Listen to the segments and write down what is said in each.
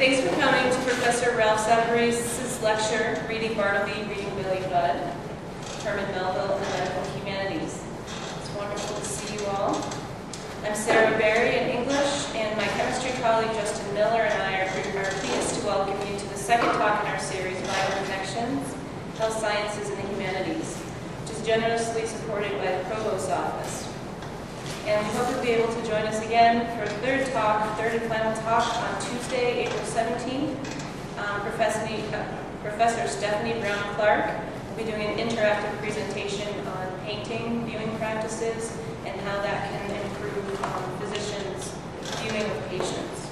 Thanks for coming to Professor Ralph Savarese's lecture, Reading Bartleby, Reading Billy Budd, Herman Melville, and the Medical Humanities. It's wonderful to see you all. I'm Sarah Berry in English, and my chemistry colleague Justin Miller and I are pleased to welcome you to the second talk in our series, Vital Connections, Health Sciences and the Humanities, which is generously supported by the Provost's Office. And we hope you'll be able to join us again for a third and final talk on Tuesday, April 17th. Professor Stephanie Brown-Clark will be doing an interactive presentation on painting, viewing practices, and how that can improve physicians' viewing of patients.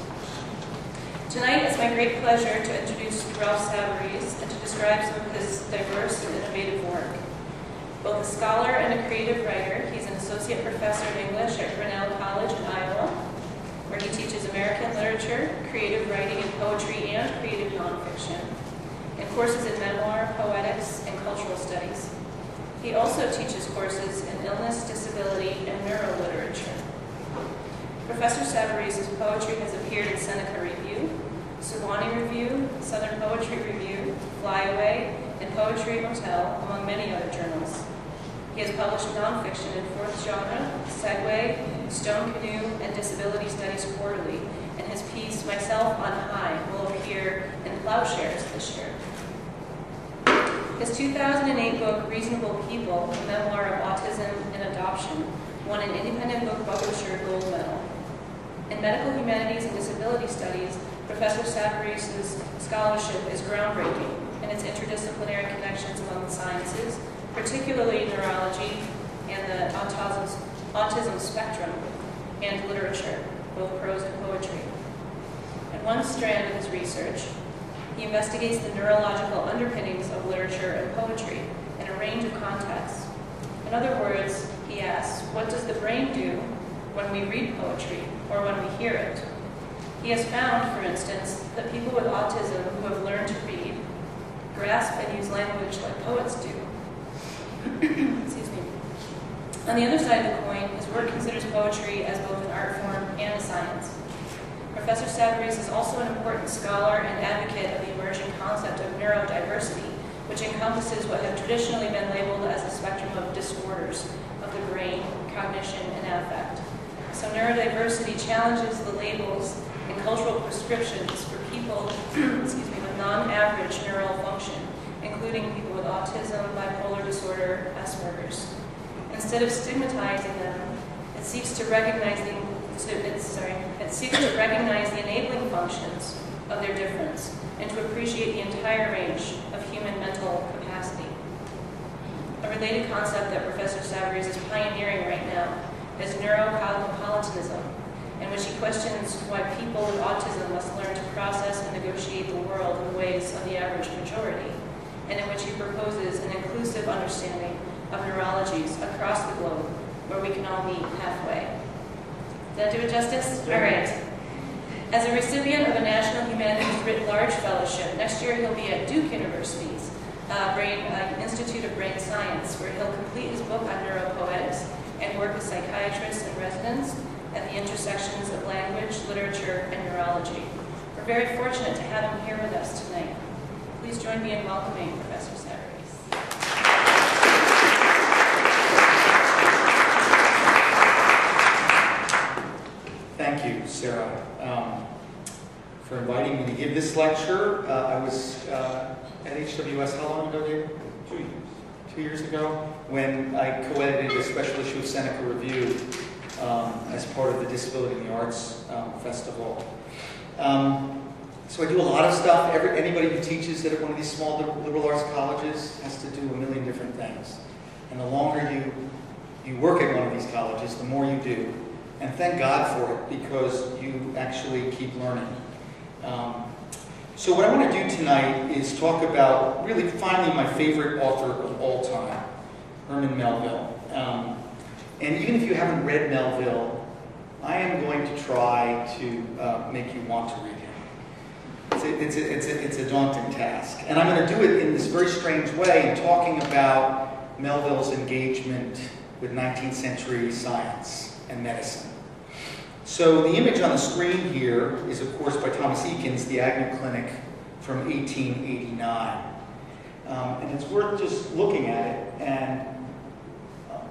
Tonight, it's my great pleasure to introduce Ralph Savarese and to describe some of his diverse and innovative work. Both a scholar and a creative writer, he's an associate professor of English at Grinnell College in Iowa, where he teaches American literature, creative writing and poetry, and creative nonfiction, and courses in memoir, poetics, and cultural studies. He also teaches courses in illness, disability, and neuroliterature. Professor Savarese's poetry has appeared in Seneca Review, Suwannee Review, Southern Poetry Review, Flyaway, and Poetry Motel, among many other journals. He has published nonfiction in Fourth Genre, Segway, Stone Canoe, and Disability Studies Quarterly, and his piece, Myself on High, will appear in Plowshares this year. His 2008 book, Reasonable People, a memoir of autism and adoption, won an Independent Book Publisher Gold Medal. In medical humanities and disability studies, Professor Savarese's scholarship is groundbreaking in its interdisciplinary connections among the sciences, particularly neurology and the autism spectrum, and literature, both prose and poetry. In one strand of his research, he investigates the neurological underpinnings of literature and poetry in a range of contexts. In other words, he asks, what does the brain do when we read poetry or when we hear it? He has found, for instance, that people with autism who have learned to read grasp and use language like poets do. Excuse me. On the other side of the coin, his work considers poetry as both an art form and a science. Professor Savarese is also an important scholar and advocate of the emerging concept of neurodiversity, which encompasses what have traditionally been labeled as a spectrum of disorders of the brain, cognition, and affect. So neurodiversity challenges the labels and cultural prescriptions for people with non-average neural function, including people with autism, bipolar disorder, Asperger's. Instead of stigmatizing them, it seeks to recognize the enabling functions of their difference and to appreciate the entire range of human mental capacity. A related concept that Professor Savarese is pioneering right now is neurocosmopolitanism, in which he questions why people with autism must learn to process and negotiate the world in the ways of the average majority, and in which he proposes an inclusive understanding of neurologies across the globe, where we can all meet halfway. Did I do it justice? All right. As a recipient of a National Humanities Writ Large Fellowship, next year he'll be at Duke University's Institute of Brain Science, where he'll complete his book on neuropoetics and work with psychiatrists and residents at the intersections of language, literature, and neurology. We're very fortunate to have him here with us tonight. Please join me in welcoming Professor Savarese. Thank you, Sarah, for inviting me to give this lecture. I was at HWS how long ago, David? 2 years. 2 years ago, when I co-edited a special issue of Seneca Review as part of the Disability in the Arts Festival. So I do a lot of stuff. Anybody who teaches at one of these small liberal arts colleges has to do a million different things. And the longer you work at one of these colleges, the more you do. And thank God for it, because you actually keep learning. So what I want to do tonight is talk about, really, finally, my favorite author of all time, Herman Melville. And even if you haven't read Melville, I am going to try to make you want to read him. It's a daunting task. And I'm going to do it in this very strange way, in talking about Melville's engagement with 19th century science and medicine. So the image on the screen here is, of course, by Thomas Eakins, the Agnew Clinic from 1889. And it's worth just looking at it and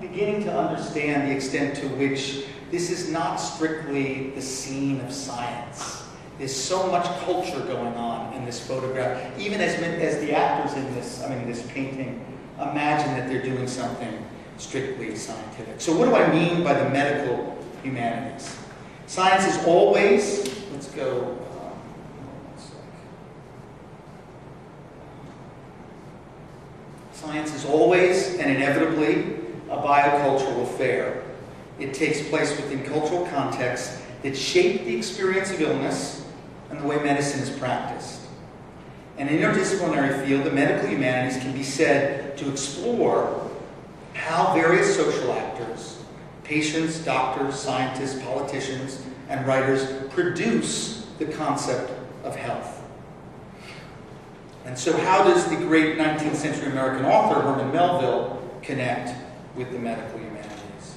beginning to understand the extent to which this is not strictly the scene of science. There's so much culture going on in this photograph. Even as the actors in this painting imagine that they're doing something strictly scientific. So what do I mean by the medical humanities? Science is always, let's go, one sec. Science is always and inevitably a biocultural affair. It takes place within cultural contexts that shape the experience of illness and the way medicine is practiced. An interdisciplinary field, the medical humanities, can be said to explore how various social actors, patients, doctors, scientists, politicians, and writers produce the concept of health. And so how does the great 19th century American author Herman Melville connect with the medical humanities?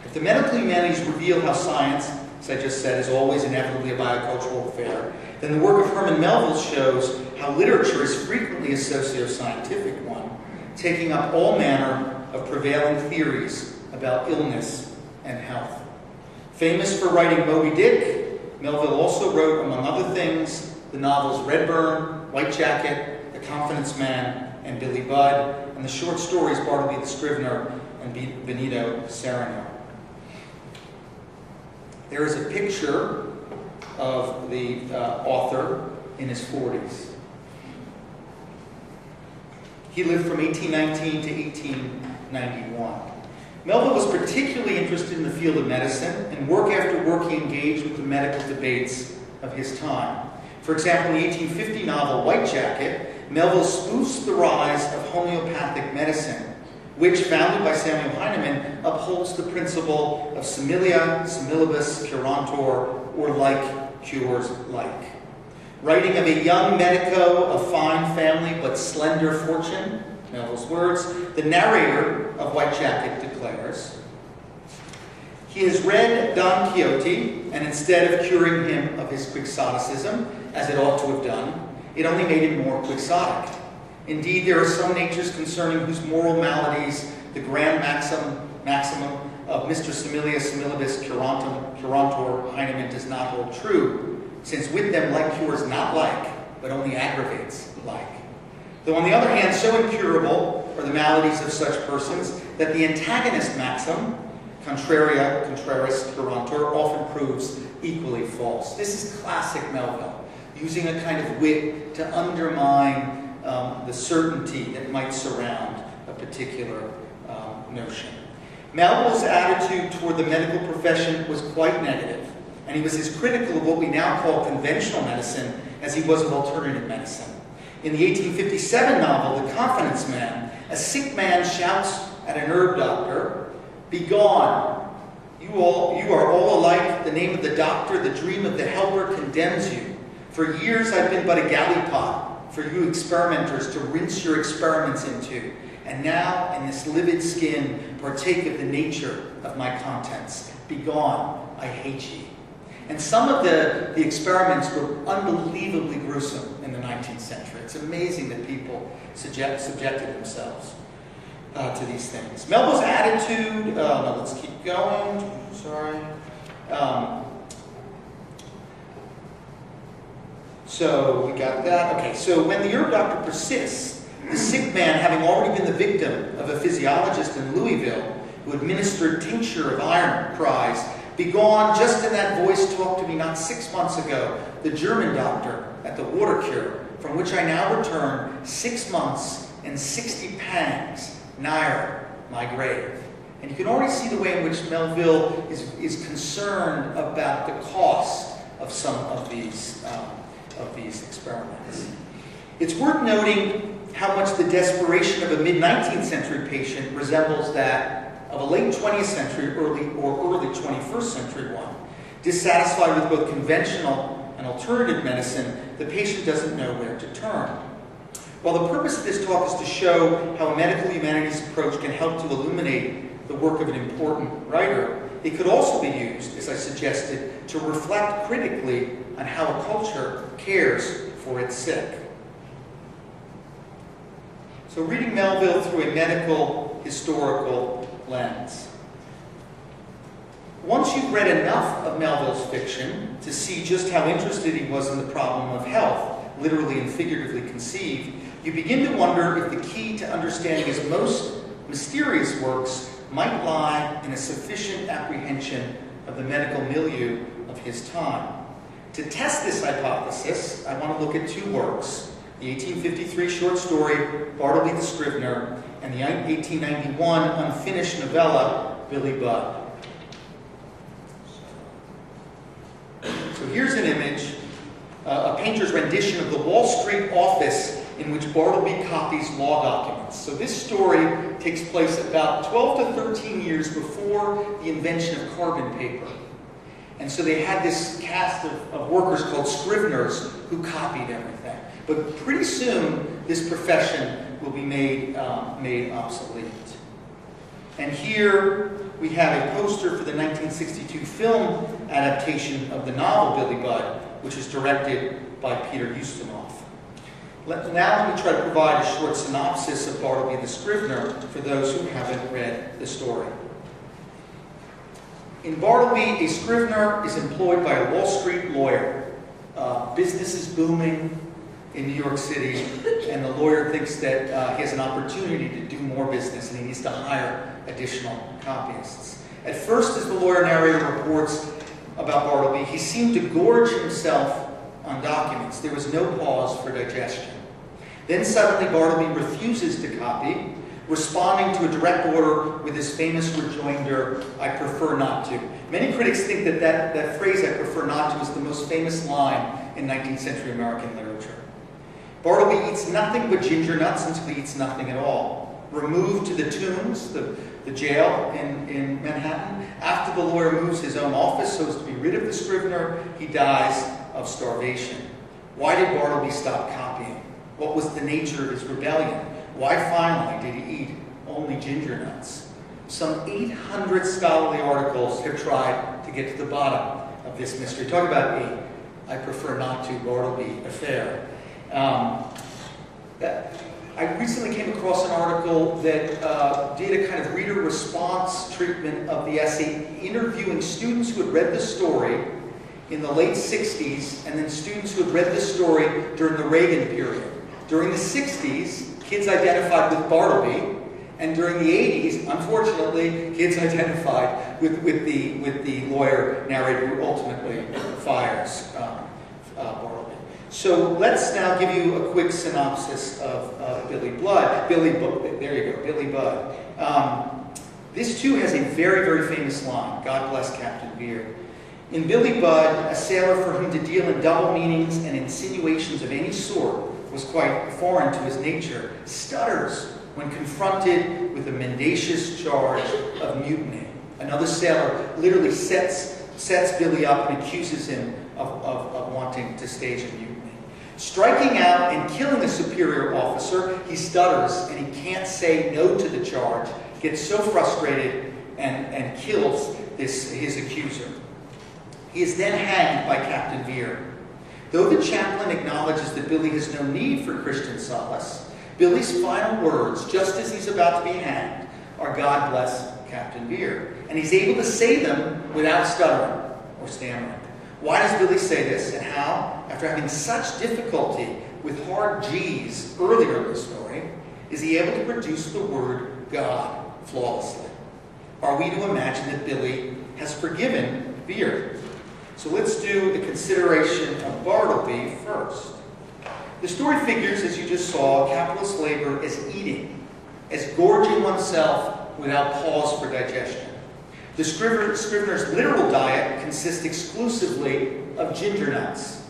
If the medical humanities reveal how science, as I just said, is always inevitably a biocultural affair, then the work of Herman Melville shows how literature is frequently a socio-scientific one, taking up all manner of prevailing theories about illness and health. Famous for writing Moby Dick, Melville also wrote, among other things, the novels Redburn, White Jacket, The Confidence Man, and Billy Budd, and the short stories Bartleby the Scrivener and Benito Serrano. There is a picture of the author in his 40s. He lived from 1819 to 1891. Melville was particularly interested in the field of medicine, and work after work he engaged with the medical debates of his time. For example, in the 1850 novel White Jacket, Melville spoofs the rise of homeopathic medicine, which, founded by Samuel Hahnemann, upholds the principle of similia, similibus, curantur, or like cures like. Writing of a young medico of fine family but slender fortune, Melville's words, the narrator of White Jacket declares, he has read Don Quixote, and instead of curing him of his quixoticism, as it ought to have done, it only made him more quixotic. Indeed, there are some natures concerning whose moral maladies the grand maximum of Mr. Similia Similibus Curantur Heinemann does not hold true, since with them like cures not like, but only aggravates like. Though on the other hand, so incurable are the maladies of such persons that the antagonist maxim, contraria, contraris, curantur, often proves equally false. This is classic Melville, using a kind of wit to undermine the certainty that might surround a particular notion. Melville's attitude toward the medical profession was quite negative, and he was as critical of what we now call conventional medicine as he was of alternative medicine. In the 1857 novel, The Confidence Man, a sick man shouts at an herb doctor, "Begone! You are all alike. The name of the doctor, the dream of the helper condemns you. For years I've been but a galley-pot for you experimenters to rinse your experiments into, and now in this livid skin partake of the nature of my contents. Begone, I hate ye." And some of the experiments were unbelievably gruesome in the 19th century. It's amazing that people subjected themselves to these things. Melville's attitude, no, let's keep going, sorry. So we got that. Okay, so when the herb doctor persists, the sick man, having already been the victim of a physiologist in Louisville who administered tincture of iron, cries, "Begone, just in that voice talked to me not 6 months ago, the German doctor at the water cure, from which I now return 6 months and 60 pangs, nigher my grave." And you can already see the way in which Melville is concerned about the cost of some of these experiments. It's worth noting how much the desperation of a mid-19th century patient resembles that of a late 20th century early 21st century one. Dissatisfied with both conventional and alternative medicine, the patient doesn't know where to turn. While the purpose of this talk is to show how a medical humanities approach can help to illuminate the work of an important writer, it could also be used, as I suggested, to reflect critically on how a culture cares for its sick. So reading Melville through a medical, historical lens. Once you've read enough of Melville's fiction to see just how interested he was in the problem of health, literally and figuratively conceived, you begin to wonder if the key to understanding his most mysterious works might lie in a sufficient apprehension of the medical milieu of his time. To test this hypothesis, I want to look at two works, the 1853 short story Bartleby the Scrivener and the 1891 unfinished novella Billy Budd. So here's an image, a painter's rendition of the Wall Street office in which Bartleby copies law documents. So this story takes place about 12 to 13 years before the invention of carbon paper. And so they had this cast of workers called scriveners who copied everything. But pretty soon, this profession will be made obsolete. And here we have a poster for the 1962 film adaptation of the novel Billy Budd, which was directed by Peter Ustinov. Now let me try to provide a short synopsis of Bartleby the Scrivener for those who haven't read the story. In Bartleby, a scrivener is employed by a Wall Street lawyer. Business is booming in New York City, and the lawyer thinks that he has an opportunity to do more business and he needs to hire additional copyists. At first, as the lawyer narrator reports about Bartleby, he seemed to gorge himself on documents. There was no pause for digestion. Then suddenly Bartleby refuses to copy, responding to a direct order with his famous rejoinder, "I prefer not to." Many critics think that phrase, "I prefer not to," is the most famous line in 19th century American literature. Bartleby eats nothing but ginger nuts until he eats nothing at all. Removed to the Tombs, the jail in Manhattan, after the lawyer moves his own office so as to be rid of the scrivener, he dies of starvation. Why did Bartleby stop copying? What was the nature of his rebellion? Why finally did he eat only ginger nuts? Some 800 scholarly articles have tried to get to the bottom of this mystery. Talk about a "I prefer not to" Bartleby affair. I recently came across an article that did a kind of reader response treatment of the essay, interviewing students who had read the story in the late 60s and then students who had read the story during the Reagan period. During the 60s, kids identified with Bartleby, and during the 80s, unfortunately, kids identified with the lawyer narrator who ultimately fires Bartleby. So let's now give you a quick synopsis of Billy Budd. Billy Budd. This too has a very, very famous line, "God bless Captain Beard." In Billy Budd, a sailor for whom to deal in double meanings and insinuations of any sort was quite foreign to his nature, stutters when confronted with a mendacious charge of mutiny. Another sailor literally sets Billy up and accuses him of wanting to stage a mutiny. Striking out and killing a superior officer, he stutters and he can't say no to the charge, gets so frustrated and kills his accuser. He is then hanged by Captain Vere. Though the chaplain acknowledges that Billy has no need for Christian solace, Billy's final words, just as he's about to be hanged, are "God bless Captain Vere." And he's able to say them without stuttering or stammering. Why does Billy say this, and how, after having such difficulty with hard G's earlier in the story, is he able to produce the word God flawlessly? Are we to imagine that Billy has forgiven Vere? So let's do the consideration of Bartleby first. The story figures, as you just saw, capitalist labor as eating, as gorging oneself without pause for digestion. The scrivener's literal diet consists exclusively of ginger nuts.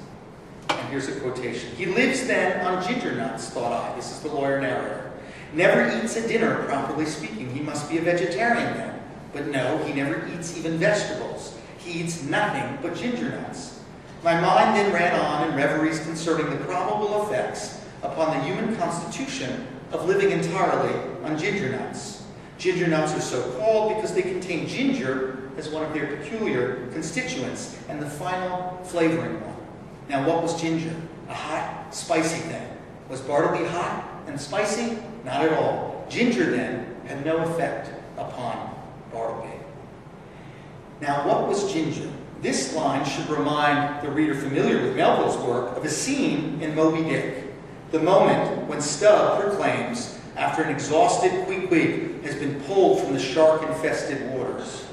And here's a quotation. "He lives then on ginger nuts, thought I." This is the lawyer narrator. "Never eats a dinner, properly speaking. He must be a vegetarian then. But no, he never eats even vegetables. He eats nothing but ginger nuts. My mind then ran on in reveries concerning the probable effects upon the human constitution of living entirely on ginger nuts. Ginger nuts are so called because they contain ginger as one of their peculiar constituents and the final flavoring one. Now, what was ginger? A hot, spicy thing. Was bartleby hot and spicy? Not at all. Ginger, then, had no effect upon bartleby. Now, what was ginger? This line should remind the reader familiar with Melville's work of a scene in Moby Dick, the moment when Stubb proclaims, after an exhausted Queequeg has been pulled from the shark-infested waters.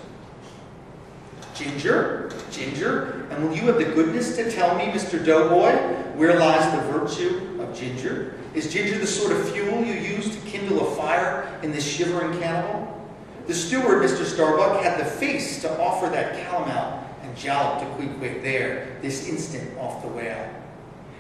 Ginger? Ginger? And will you have the goodness to tell me, Mr. Doughboy, where lies the virtue of ginger? Is ginger the sort of fuel you use to kindle a fire in this shivering cannibal? The steward, Mr. Starbuck, had the face to offer that calomel and jalop to Queequeg there, this instant off the whale.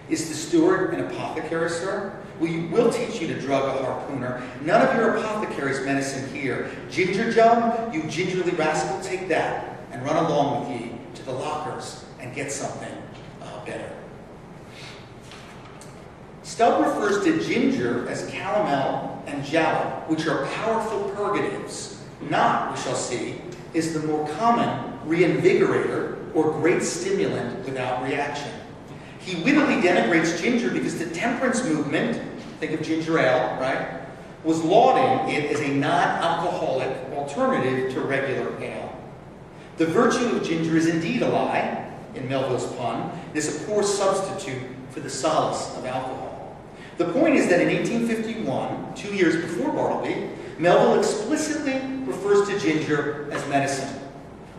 Is the steward an apothecary, sir? We'll teach you to drug a harpooner. None of your apothecary's medicine here. Ginger jug, you gingerly rascal, take that and run along with ye to the lockers and get something better. Stubb refers to ginger as calomel and jalap, which are powerful purgatives. Not, we shall see, is the more common reinvigorator or great stimulant without reaction. He wittily denigrates ginger because the temperance movement, think of ginger ale, right, was lauding it as a non-alcoholic alternative to regular ale. The virtue of ginger is indeed a lie, in Melville's pun. It is a poor substitute for the solace of alcohol. The point is that in 1851, 2 years before Bartleby, Melville explicitly refers to ginger as medicine.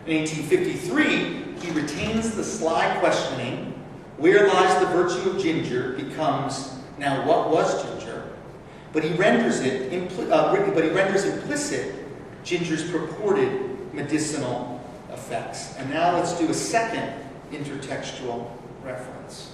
In 1853, he retains the sly questioning, where lies the virtue of ginger, becomes, now what was ginger? But he renders implicit ginger's purported medicinal effects. And now let's do a second intertextual reference.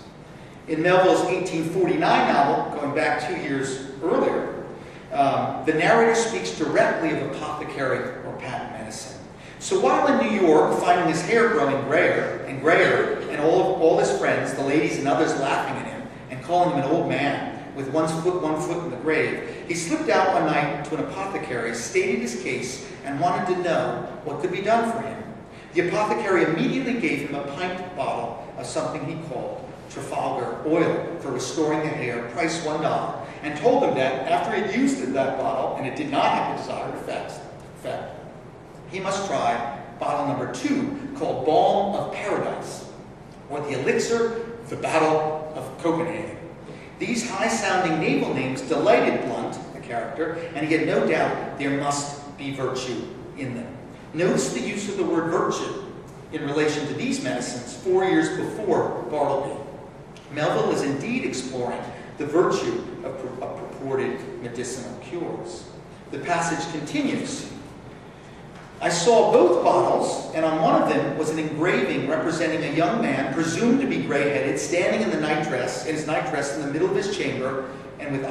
In Melville's 1849 novel, going back 2 years earlier, the narrator speaks directly of apothecary or patent medicine. So while in New York, finding his hair growing grayer, and all his friends, the ladies and others laughing at him and calling him an old man with one foot in the grave, he slipped out one night to an apothecary, stated his case, and wanted to know what could be done for him. The apothecary immediately gave him a pint bottle of something he called Trafalgar oil for restoring the hair, price $1, and told him that after he had used that bottle and it did not have the desired effect, he must try bottle number 2, called Balm of Paradise, or the elixir, the Battle of Copenhagen. These high-sounding naval names delighted Blunt, the character, and he had no doubt there must be virtue in them. Notice the use of the word virtue in relation to these medicines 4 years before Bartleby. Melville is indeed exploring the virtue of purported medicinal cures. The passage continues. I saw both bottles, and on one of them was an engraving representing a young man, presumed to be gray-headed, standing in his nightdress in the middle of his chamber, and with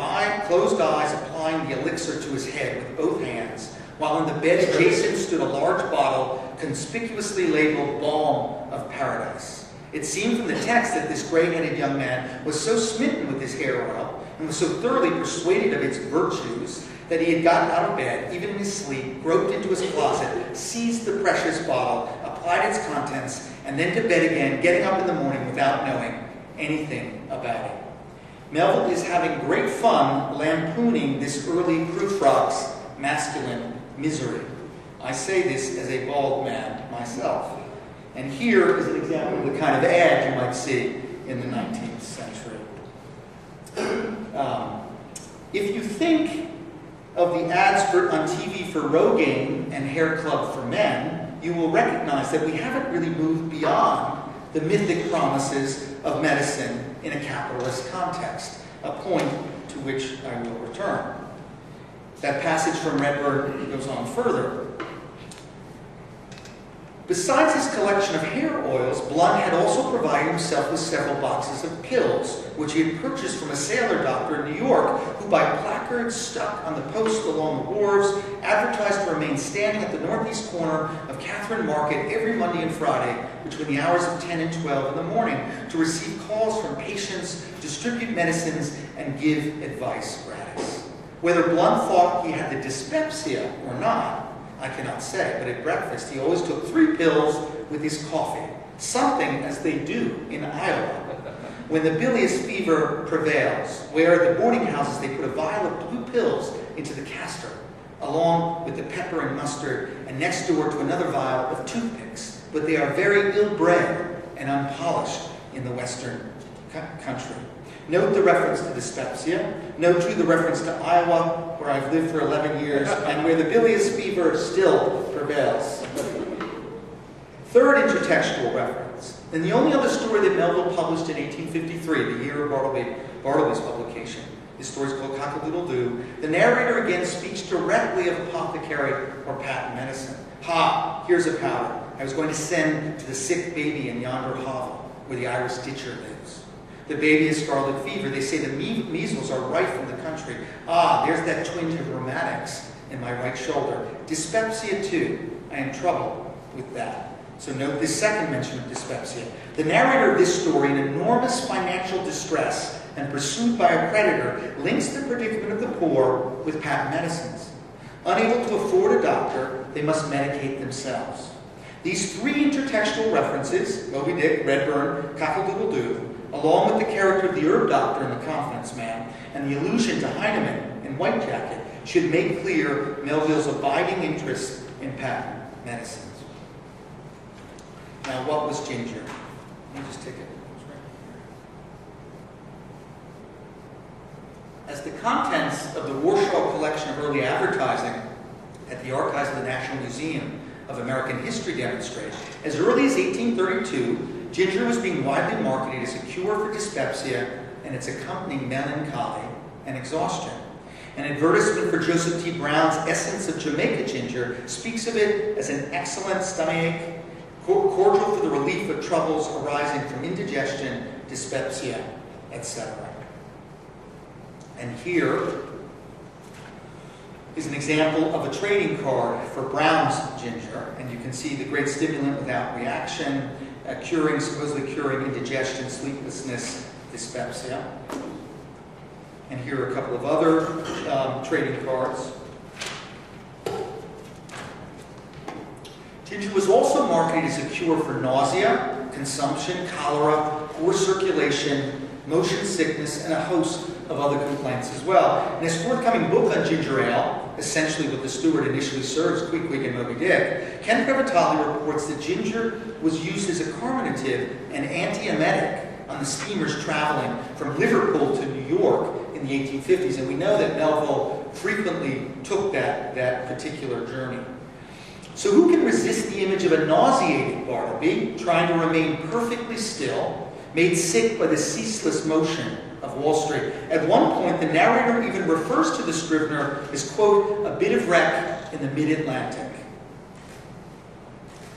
closed eyes applying the elixir to his head with both hands, while in the bed adjacent stood a large bottle conspicuously labeled Balm of Paradise. It seemed from the text that this gray-headed young man was so smitten with his hair oil and was so thoroughly persuaded of its virtues that he had gotten out of bed, even in his sleep, groped into his closet, seized the precious bottle, applied its contents, and then to bed again, getting up in the morning without knowing anything about it. Melville is having great fun lampooning this early Prufrock's masculine misery. I say this as a bald man myself. And here is an example of the kind of ad you might see in the 19th century. If you think of the ads on TV for Rogaine and Hair Club for Men, you will recognize that we haven't really moved beyond the mythic promises of medicine in a capitalist context, a point to which I will return. That passage from Redburn goes on further. Besides his collection of hair oils, Blunt had also provided himself with several boxes of pills, which he had purchased from a sailor doctor in New York, who by placards stuck on the posts along the wharves, advertised to remain standing at the northeast corner of Catherine Market every Monday and Friday between the hours of 10 and 12 in the morning to receive calls from patients, distribute medicines, and give advice gratis. Whether Blunt thought he had the dyspepsia or not, I cannot say, but at breakfast he always took 3 pills with his coffee, something as they do in Iowa. When the bilious fever prevails, where at the boarding houses they put a vial of blue pills into the castor, along with the pepper and mustard, and next door to another vial of toothpicks. But they are very ill-bred and unpolished in the Western country. Note the reference to dyspepsia. Note too the reference to Iowa, where I've lived for 11 years, and where the bilious fever still prevails. Third intertextual reference. In the only other story that Melville published in 1853, the year of Bartleby's publication, this story is called Cock-a-doodle-doo, the narrator again speaks directly of apothecary or patent medicine. Ha, here's a powder I was going to send to the sick baby in yonder hovel, where the Irish ditcher lives. The baby has scarlet fever. They say the measles are rife in the country. Ah, there's that twinge of rheumatics in my right shoulder. Dyspepsia too. I am troubled with that. So note this second mention of dyspepsia. The narrator of this story, in enormous financial distress and pursued by a creditor, links the predicament of the poor with patent medicines. Unable to afford a doctor, they must medicate themselves. These 3 intertextual references, Moby Dick, Redburn, Cock-a-doodle-doo, along with the character of the herb doctor in The Confidence Man, and the allusion to Heinemann in White Jacket, should make clear Melville's abiding interest in patent medicines. Now, what was ginger? Let me just take it. As the contents of the Warsaw collection of early advertising at the archives of the National Museum of American History demonstrate, as early as 1832, ginger was being widely marketed as a cure for dyspepsia and its accompanying melancholy and exhaustion. An advertisement for Joseph T. Brown's Essence of Jamaica Ginger speaks of it as an excellent stomachache, cordial for the relief of troubles arising from indigestion, dyspepsia, etc. And here is an example of a trading card for Brown's ginger. And you can see the great stimulant without reaction, supposedly curing indigestion, sleeplessness, dyspepsia. And here are a couple of other trading cards. Ginger was also marketed as a cure for nausea, consumption, cholera, poor circulation, motion sickness, and a host of other complaints as well. In his forthcoming book on ginger ale, essentially what the steward initially serves, Queequeg and Moby Dick, Ken Previtali reports that ginger was used as a carminative and antiemetic on the steamers traveling from Liverpool to New York in the 1850s, and we know that Melville frequently took that particular journey. So who can resist the image of a nauseated Bartleby trying to remain perfectly still, made sick by the ceaseless motion of Wall Street? At one point, the narrator even refers to the Scrivener as, quote, a bit of wreck in the mid-Atlantic.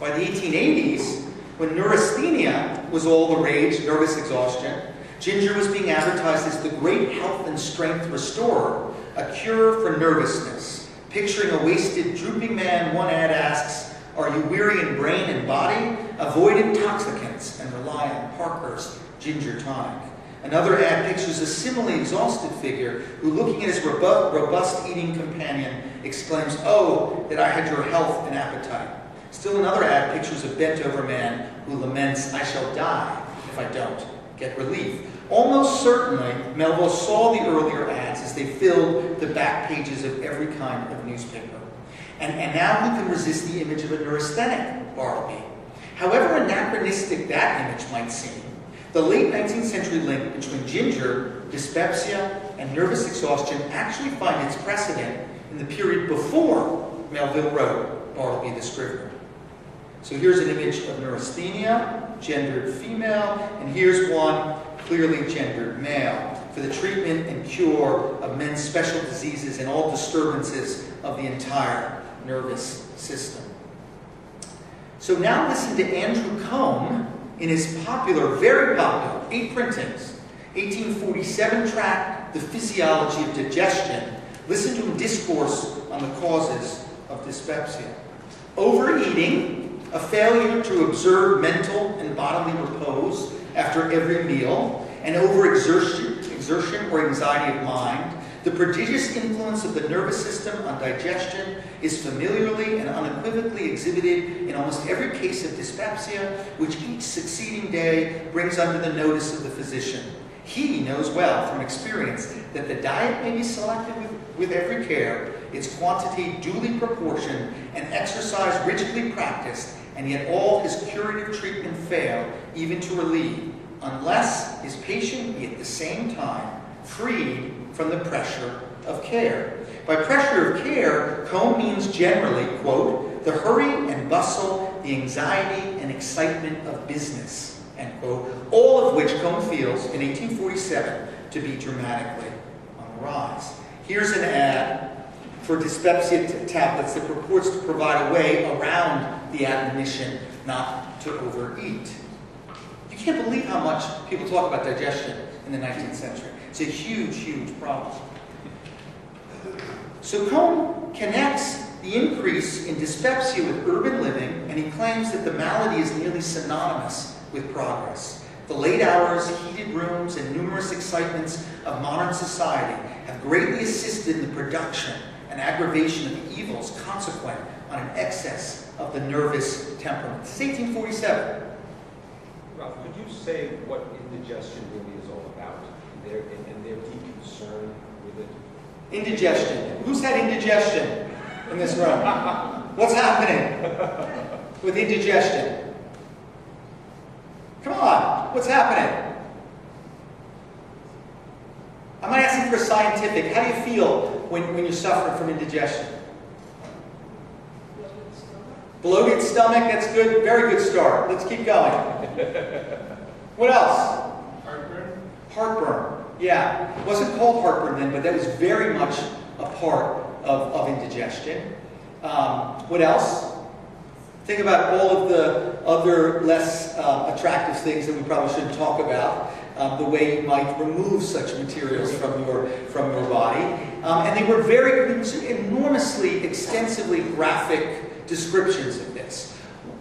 By the 1880s, when neurasthenia was all the rage, nervous exhaustion, ginger was being advertised as the great health and strength restorer, a cure for nervousness. Picturing a wasted, drooping man, one ad asks, are you weary in brain and body? Avoid intoxicants and rely on Parker's ginger tonic. Another ad pictures a similarly exhausted figure who, looking at his robust eating companion, exclaims, oh, that I had your health and appetite. Still another ad pictures a bent-over man who laments, I shall die if I don't get relief. Almost certainly, Melville saw the earlier ads as they filled the back pages of every kind of newspaper. And now who can resist the image of a neurasthenic Bartleby? However anachronistic that image might seem, the late 19th century link between ginger, dyspepsia, and nervous exhaustion actually find its precedent in the period before Melville wrote Bartleby the Scrivener. So here's an image of neurasthenia, gendered female, and here's one clearly gendered male, for the treatment and cure of men's special diseases and all disturbances of the entire nervous system. So now listen to Andrew Combe in his popular, very popular, 8 printings, 1847 tract, The Physiology of Digestion. Listen to him discourse on the causes of dyspepsia. Overeating, a failure to observe mental and bodily repose after every meal, and overexertion or anxiety of mind, The prodigious influence of the nervous system on digestion is familiarly and unequivocally exhibited in almost every case of dyspepsia, which each succeeding day brings under the notice of the physician. He knows well from experience that the diet may be selected with every care, its quantity duly proportioned, and exercise rigidly practiced, and yet all his curative treatment fail even to relieve, unless his patient be at the same time freed from the pressure of care. By pressure of care, Combe means generally, quote, the hurry and bustle, the anxiety and excitement of business, end quote, all of which Combe feels in 1847 to be dramatically on the rise. Here's an ad for dyspepsia tablets that purports to provide a way around the admonition not to overeat. You can't believe how much people talk about digestion in the 19th century. It's a huge, huge problem. So Combe connects the increase in dyspepsia with urban living, and he claims that the malady is nearly synonymous with progress. The late hours, heated rooms, and numerous excitements of modern society have greatly assisted in the production and aggravation of the evils consequent on an excess of the nervous temperament. This is 1847. Ralph, could you say what indigestion really is all about and their deep concern with it? Indigestion. Who's had indigestion in this room? What's happening with indigestion? Come on, what's happening? I'm not asking for scientific. How do you feel when you're suffering from indigestion? Bloated stomach, that's good. Very good start. Let's keep going. What else? Heartburn. Heartburn. Yeah. It wasn't called heartburn then, but that was very much a part of indigestion. What else? Think about all of the other less attractive things that we probably shouldn't talk about. The way you might remove such materials from your body. And they were enormously, extensively graphic descriptions of this.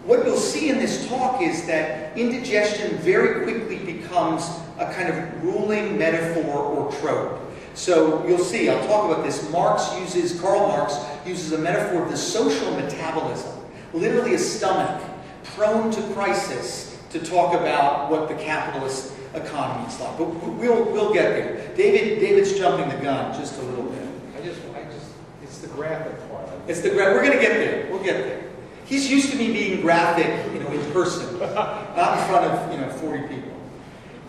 What you'll see in this talk is that indigestion very quickly becomes a kind of ruling metaphor or trope. So you'll see, I'll talk about this. Karl Marx uses a metaphor of the social metabolism, literally a stomach prone to crisis, to talk about what the capitalist economy is like. But we'll get there. David's jumping the gun just a little bit. It's the graphic part. We're going to get there. We'll get there. He's used to me being graphic, in person, not in front of 40 people.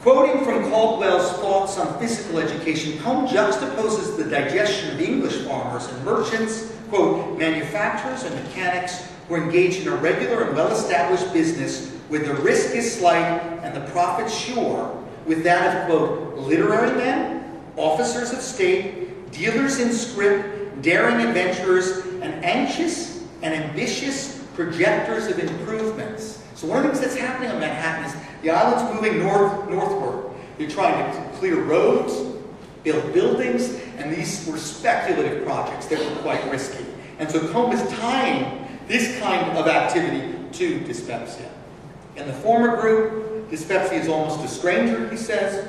Quoting from Caldwell's thoughts on physical education, Combe juxtaposes the digestion of English farmers and merchants, quote, manufacturers and mechanics who engage in a regular and well-established business where the risk is slight and the profit sure, with that of, quote, literary men, officers of state, dealers in scrip, daring adventurers, and anxious and ambitious projectors of improvements. So one of the things that's happening on Manhattan is the island's moving northward. They're trying to clear roads, build buildings, and these were speculative projects that were quite risky. And so Combe is tying this kind of activity to dyspepsia. In the former group, dyspepsia is almost a stranger, he says.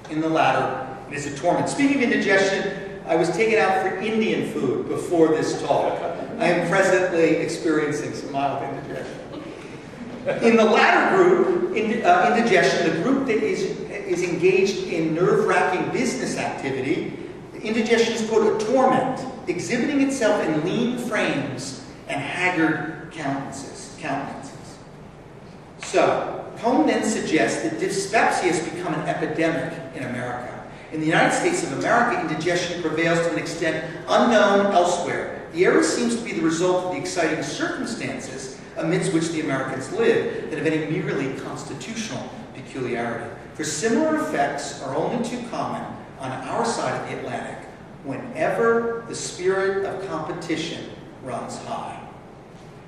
In the latter, it is a torment. Speaking of indigestion, I was taken out for Indian food before this talk. I am presently experiencing some mild indigestion. In the latter group, indigestion, the group that is engaged in nerve-wracking business activity, indigestion is, quote, a torment, exhibiting itself in lean frames and haggard countenances. So, Combe then suggests that dyspepsia has become an epidemic in America. In the United States of America, indigestion prevails to an extent unknown elsewhere. The error seems to be the result of the exciting circumstances amidst which the Americans live that have any merely constitutional peculiarity. For similar effects are only too common on our side of the Atlantic whenever the spirit of competition runs high.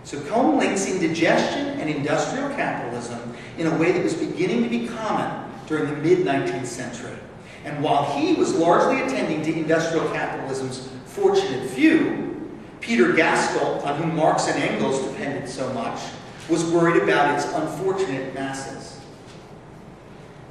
So Combe links indigestion and industrial capitalism in a way that was beginning to be common during the mid-19th century. And while he was largely attending to industrial capitalism's fortunate few, Peter Gaskell, on whom Marx and Engels depended so much, was worried about its unfortunate masses.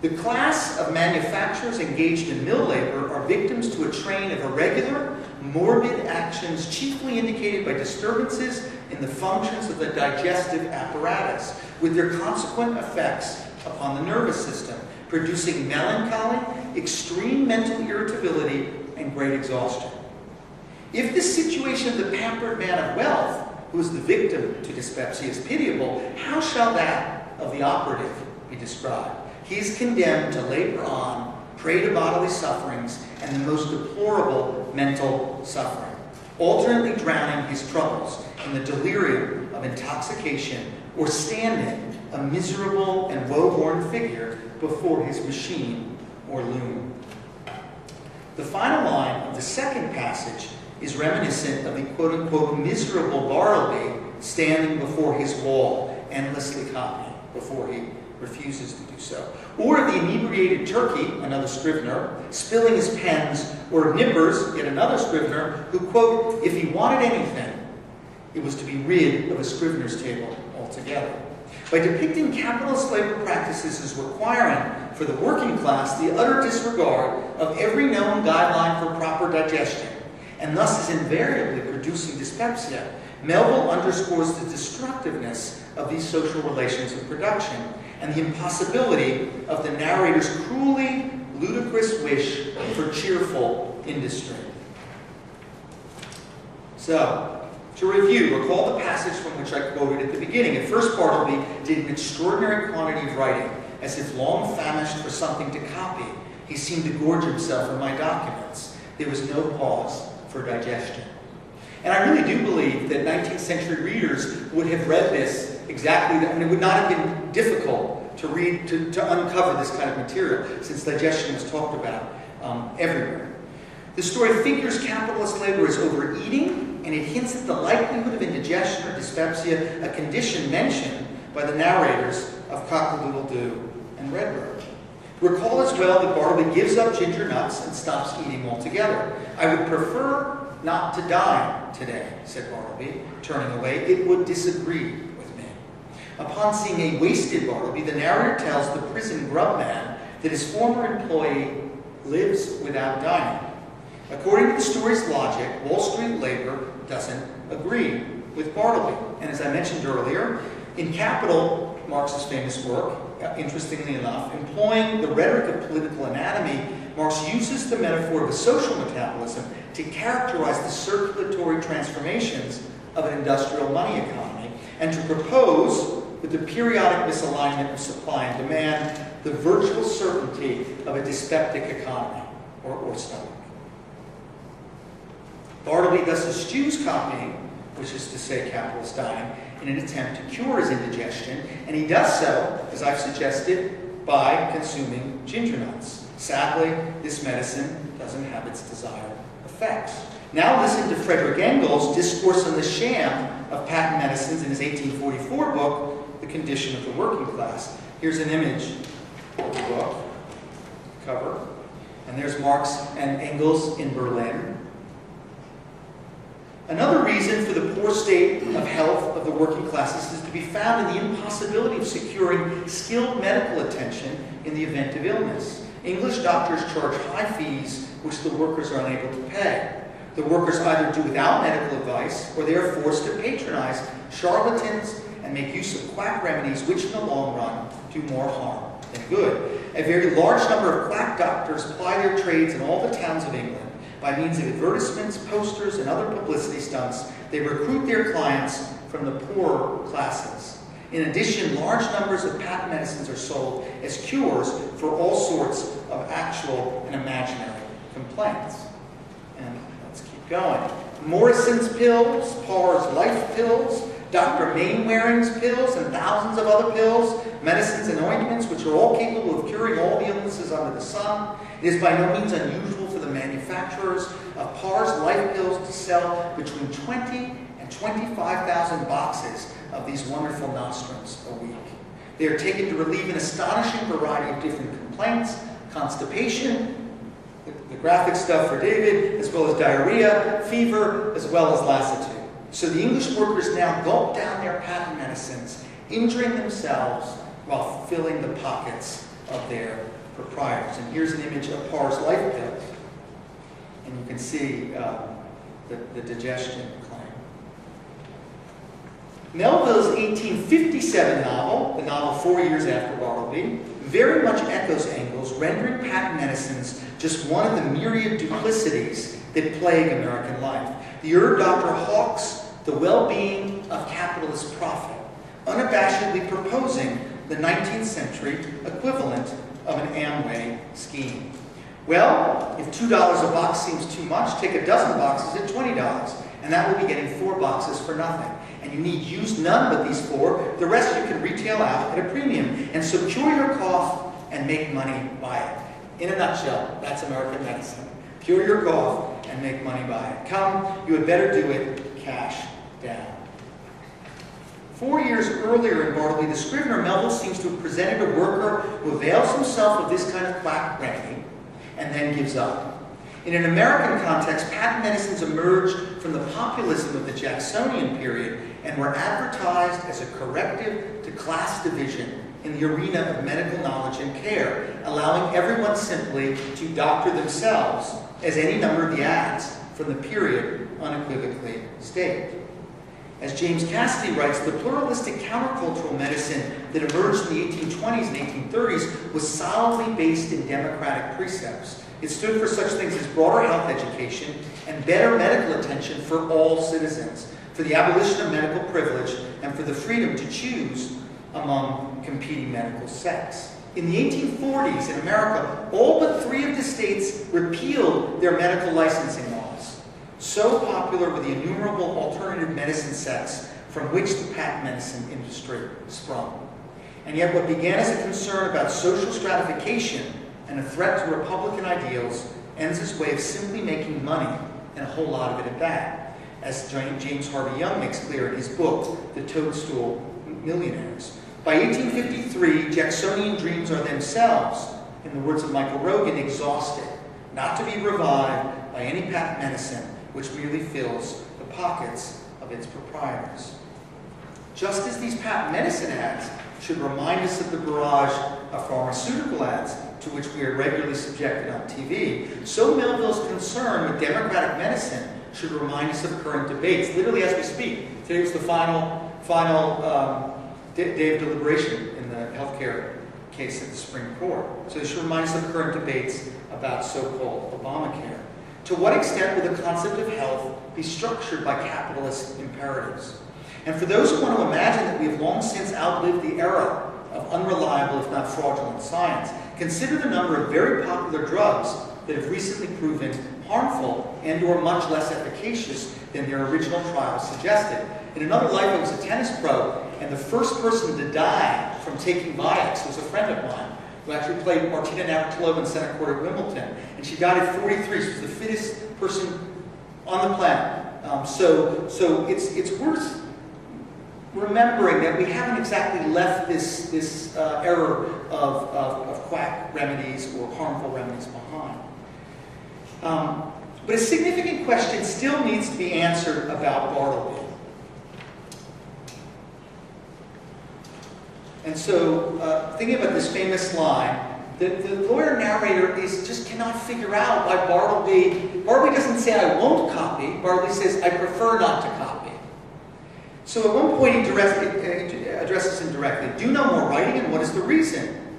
The class of manufacturers engaged in mill labor are victims to a train of irregular, morbid actions chiefly indicated by disturbances in the functions of the digestive apparatus, with their consequent effects upon the nervous system, producing melancholy, extreme mental irritability, and great exhaustion. If the situation of the pampered man of wealth, who is the victim to dyspepsia, is pitiable, how shall that of the operative be described? He is condemned to labor on, prey to bodily sufferings, and the most deplorable mental suffering, alternately drowning his troubles in the delirium of intoxication, or standing a miserable and woe-worn figure before his machine or loom. The final line of the second passage is reminiscent of the quote-unquote miserable Bartleby standing before his wall, endlessly copying before he refuses to do so. Or of the inebriated turkey, another scrivener, spilling his pens, or of Nippers, yet another scrivener, who, quote, if he wanted anything, it was to be rid of a scrivener's table altogether. By depicting capitalist labor practices as requiring for the working class the utter disregard of every known guideline for proper digestion, and thus is invariably producing dyspepsia, Melville underscores the destructiveness of these social relations of production and the impossibility of the narrator's cruelly ludicrous wish for cheerful industry. So, to review, recall the passage from which I quoted at the beginning. At first, Bartleby did an extraordinary quantity of writing, as if long famished for something to copy. He seemed to gorge himself in my documents. There was no pause for digestion. And I really do believe that 19th century readers would have read this exactly, and it would not have been difficult to read, to uncover this kind of material, since digestion was talked about everywhere. The story figures capitalist labor as overeating, and it hints at the likelihood of indigestion or dyspepsia, a condition mentioned by the narrators of Cock-a-Doodle-Doo and Redbird. Recall as well that Bartleby gives up ginger nuts and stops eating altogether. I would prefer not to dine today, said Bartleby, turning away. It would disagree with me. Upon seeing a wasted Bartleby, the narrator tells the prison grub man that his former employee lives without dining. According to the story's logic, Wall Street labor doesn't agree with Bartleby. And as I mentioned earlier, in Capital, Marx's famous work, interestingly enough, employing the rhetoric of political anatomy, Marx uses the metaphor of a social metabolism to characterize the circulatory transformations of an industrial money economy and to propose, with the periodic misalignment of supply and demand, the virtual certainty of a dyspeptic economy or stomach. Bartleby thus eschews copying, which is to say capitalist dining, in an attempt to cure his indigestion, and he does so, as I've suggested, by consuming ginger nuts. Sadly, this medicine doesn't have its desired effects. Now listen to Frederick Engel's discourse on the sham of patent medicines in his 1844 book, The Condition of the Working Class. Here's an image of the book, cover, and there's Marx and Engels in Berlin. Another reason for the poor state of health of the working classes is to be found in the impossibility of securing skilled medical attention in the event of illness. English doctors charge high fees which the workers are unable to pay. The workers either do without medical advice or they are forced to patronize charlatans and make use of quack remedies which in the long run do more harm than good. A very large number of quack doctors ply their trades in all the towns of England. By means of advertisements, posters, and other publicity stunts, they recruit their clients from the poorer classes. In addition, large numbers of patent medicines are sold as cures for all sorts of actual and imaginary complaints. And let's keep going. Morrison's pills, Parr's Life pills, Dr. Mainwaring's pills, and thousands of other pills, medicines and ointments, which are all capable of curing all the illnesses under the sun. It is by no means unusual for the manufacturers of Parr's Life pills to sell between 20 and 25,000 boxes of these wonderful nostrums a week. They are taken to relieve an astonishing variety of different complaints, constipation, the graphic stuff for David, as well as diarrhea, fever, as well as lassitude. So the English workers now gulp down their patent medicines, injuring themselves while filling the pockets of their proprietors. And here's an image of Parr's life pills. And you can see the digestion claim. Melville's 1857 novel, the novel 4 years after Bartleby, very much echoes Engels, rendering patent medicines just one of the myriad duplicities that plague American life. The herb doctor hawks the well-being of capitalist profit, unabashedly proposing the 19th century equivalent of an Amway scheme. Well, if $2 a box seems too much, take a dozen boxes at $20, and that will be getting 4 boxes for nothing. And you need use none but these 4. The rest you can retail out at a premium. And so cure your cough and make money by it. In a nutshell, that's American medicine. Cure your cough and make money by it. Come, you had better do it cash down. 4 years earlier in Bartleby, the scrivener Melville seems to have presented a worker who avails himself of this kind of quack remedy and then gives up. In an American context, patent medicines emerged from the populism of the Jacksonian period and were advertised as a corrective to class division in the arena of medical knowledge and care, allowing everyone simply to doctor themselves, as any number of the ads from the period unequivocally state. As James Cassidy writes, the pluralistic countercultural medicine that emerged in the 1820s and 1830s was solidly based in democratic precepts. It stood for such things as broader health education and better medical attention for all citizens, for the abolition of medical privilege, and for the freedom to choose among competing medical sects. In the 1840s in America, all but 3 of the states repealed their medical licensing laws. So popular were the innumerable alternative medicine sects from which the patent medicine industry sprung. And yet what began as a concern about social stratification and a threat to Republican ideals ends its way of simply making money, and a whole lot of it at that, as James Harvey Young makes clear in his book, The Toadstool Millionaires. By 1853, Jacksonian dreams are themselves, in the words of Michael Rogan, exhausted, not to be revived by any patent medicine which merely fills the pockets of its proprietors. Just as these patent medicine ads should remind us of the barrage of pharmaceutical ads to which we are regularly subjected on TV, so Melville's concern with democratic medicine should remind us of current debates, literally as we speak. Today was the final day of deliberation in the healthcare case at the Supreme Court. So it should remind us of current debates about so-called Obamacare. To what extent will the concept of health be structured by capitalist imperatives? And for those who want to imagine that we have long since outlived the era of unreliable, if not fraudulent science, consider the number of very popular drugs that have recently proven harmful and or much less efficacious than their original trials suggested. In another life, I was a tennis pro, and the first person to die from taking Vioxx was a friend of mine who actually played Martina Navratilova in center court at Wimbledon. And she died at 43. She was the fittest person on the planet. So it's worth remembering that we haven't exactly left this era of quack remedies or harmful remedies behind. But a significant question still needs to be answered about Bartleby. And so, thinking about this famous line, the lawyer narrator just cannot figure out why Bartleby doesn't say, I won't copy. Bartleby says, I prefer not to copy. So at one point he addresses him directly. Do no more writing, and what is the reason?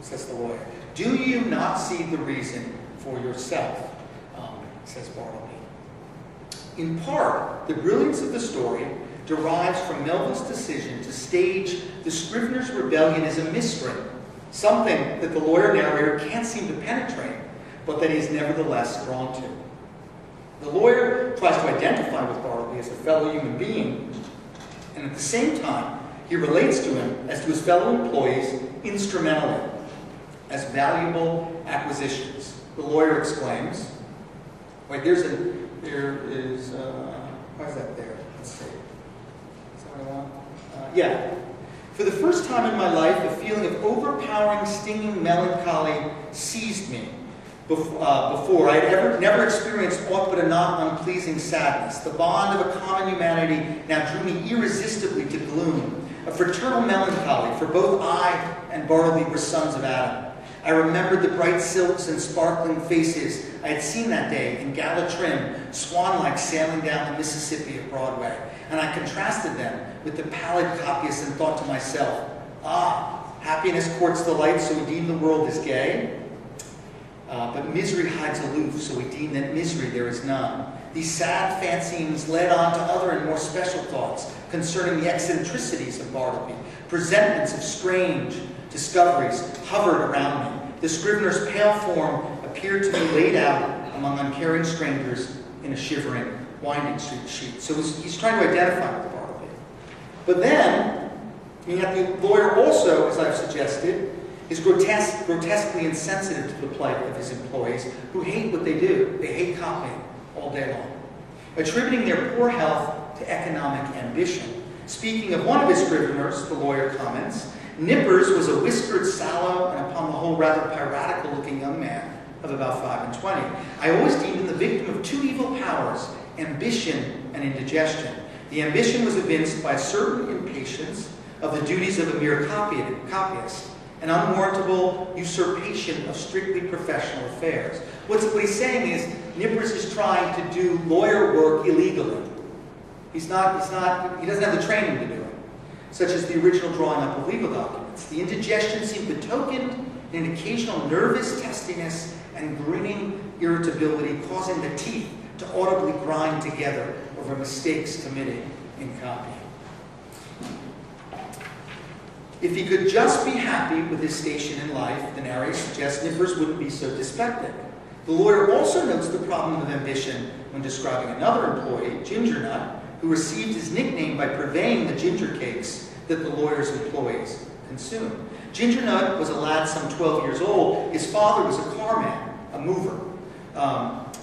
Says the lawyer. Do you not see the reason for yourself? Says Bartleby. In part, the brilliance of the story derives from Melville's decision to stage the Scrivener's rebellion as a mystery, something that the lawyer narrator can't seem to penetrate, but that he is nevertheless drawn to. The lawyer tries to identify with Bartleby as a fellow human being, and at the same time, he relates to him as to his fellow employees instrumentally, as valuable acquisitions. The lawyer exclaims, wait, there is, why is that there? Let's see. Is that what I want? Yeah. For the first time in my life, a feeling of overpowering, stinging melancholy seized me. Before, I had never experienced aught but a not unpleasing sadness. The bond of a common humanity now drew me irresistibly to gloom, a fraternal melancholy, for both I and Bartleby were sons of Adam. I remembered the bright silks and sparkling faces I had seen that day in gala trim, swan-like sailing down the Mississippi at Broadway. And I contrasted them with the pallid copyists and thought to myself, happiness courts the light, so we deem the world as gay. But misery hides aloof, so we deem that misery there is none. These sad fancyings led on to other and more special thoughts concerning the eccentricities of Bartleby. Presentments of strange discoveries hovered around me. The scrivener's pale form appeared to be laid out among uncaring strangers in a shivering winding sheet. So he's trying to identify with Bartleby. But then, yet the lawyer also, as I've suggested, is grotesquely insensitive to the plight of his employees who hate what they do. They hate copying all day long, attributing their poor health to economic ambition. Speaking of one of his scriveners, the lawyer comments, Nippers was a whiskered, sallow, and upon the whole rather piratical-looking young man of about 5 and 20. I always deemed him the victim of two evil powers, ambition and indigestion. The ambition was evinced by a certain impatience of the duties of a mere copyist, an unwarrantable usurpation of strictly professional affairs. What he's saying is, Nippers is trying to do lawyer work illegally. He doesn't have the training to do it, such as the original drawing up of legal documents. The indigestion seemed betokened in an occasional nervous testiness and grinning irritability, causing the teeth to audibly grind together over mistakes committed in copying. If he could just be happy with his station in life, the narrator suggests Nippers wouldn't be so dyspeptic. The lawyer also notes the problem of ambition when describing another employee, Ginger Nut, who received his nickname by purveying the ginger cakes that the lawyer's employees consumed. Ginger Nut was a lad some 12 years old. His father was a carman, a mover,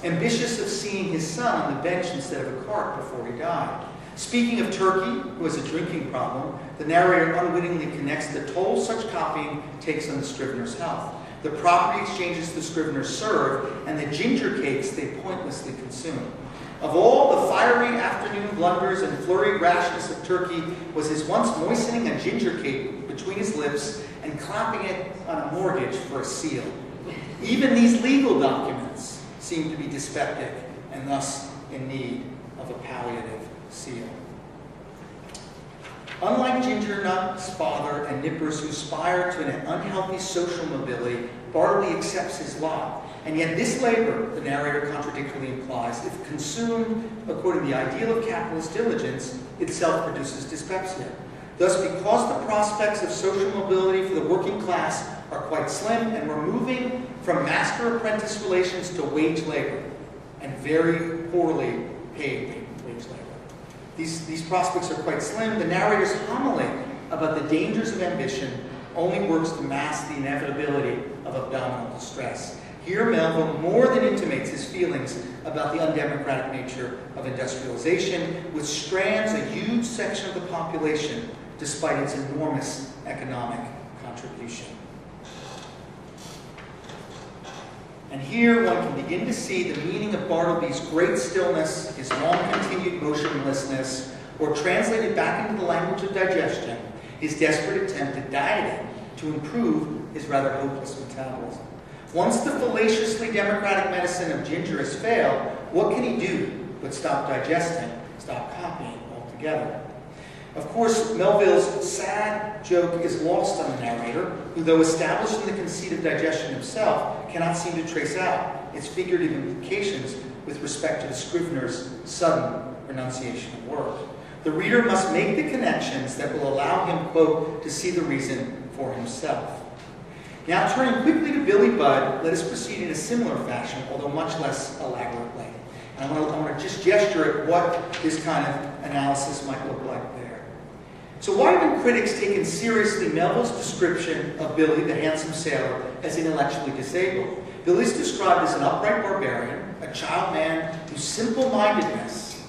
ambitious of seeing his son on the bench instead of a cart before he died. Speaking of Turkey, who has a drinking problem, the narrator unwittingly connects the toll such copying takes on the scrivener's health, the property exchanges the scriveners serve, and the ginger cakes they pointlessly consume. Of all the fiery afternoon blunders and flurried rashness of Turkey was his once moistening a ginger cake between his lips and clapping it on a mortgage for a seal. Even these legal documents seem to be dyspeptic and thus in need of a palliative seal. Unlike Ginger Nut's father and Nippers, who aspire to an unhealthy social mobility, Bartleby accepts his lot. And yet this labor, the narrator contradictorily implies, if consumed according to the ideal of capitalist diligence, itself produces dyspepsia. Thus, because the prospects of social mobility for the working class are quite slim, and we're moving from master-apprentice relations to wage labor, and very poorly paid wage labor. These prospects are quite slim. The narrator's homily about the dangers of ambition only works to mask the inevitability of abdominal distress. Here, Melville more than intimates his feelings about the undemocratic nature of industrialization, which strands a huge section of the population despite its enormous economic contribution. And here one can begin to see the meaning of Bartleby's great stillness, his long-continued motionlessness, or translated back into the language of digestion, his desperate attempt at dieting to improve his rather hopeless metabolism. Once the fallaciously democratic medicine of ginger has failed, what can he do but stop digesting, stop copying altogether? Of course, Melville's sad joke is lost on the narrator, who, though established in the conceit of digestion himself, cannot seem to trace out its figurative implications with respect to the scrivener's sudden renunciation of work. The reader must make the connections that will allow him, quote, to see the reason for himself. Now, turning quickly to Billy Budd, let us proceed in a similar fashion, although much less elaborately. And I want to just gesture at what this kind of analysis might look like there. So why have critics taken seriously Melville's description of Billy, the handsome sailor, as intellectually disabled? Billy's described as an upright barbarian, a child man whose simple-mindedness,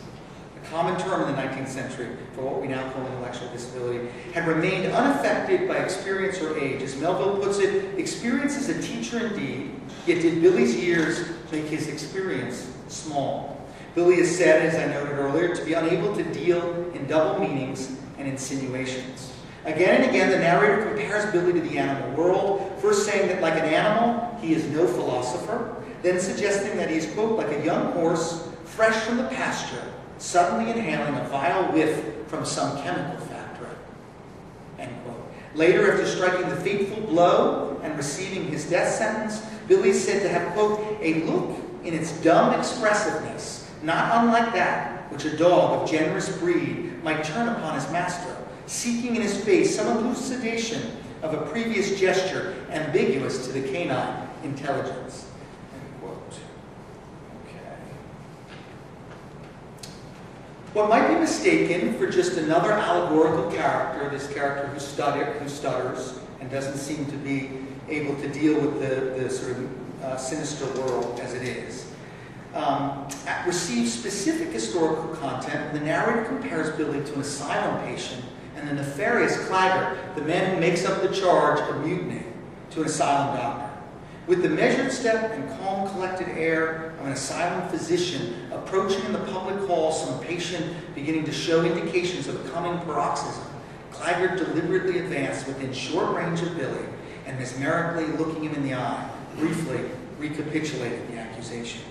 a common term in the 19th century for what we now call intellectual disability, had remained unaffected by experience or age. As Melville puts it, experience is a teacher indeed, yet did Billy's years make his experience small. Billy is said, as I noted earlier, to be unable to deal in double meanings and insinuations. Again and again, the narrator compares Billy to the animal world, first saying that like an animal, he is no philosopher, then suggesting that he is, quote, like a young horse fresh from the pasture, suddenly inhaling a vile whiff from some chemical factory, end quote. Later, after striking the fateful blow and receiving his death sentence, Billy is said to have, quote, a look in its dumb expressiveness, not unlike that which a dog of generous breed might turn upon his master, seeking in his face some elucidation of a previous gesture ambiguous to the canine intelligence. End quote. Okay. What might be mistaken for just another allegorical character, this character who stutters and doesn't seem to be able to deal with the sort of sinister world as it is, receives specific historical content. The narrator compares Billy to an asylum patient and the nefarious Claggart, the man who makes up the charge of mutiny, to an asylum doctor. With the measured step and calm, collected air of an asylum physician approaching in the public hall some patient beginning to show indications of a coming paroxysm, Claggart deliberately advanced within short range of Billy and mesmerically looking him in the eye, briefly recapitulated the accusation.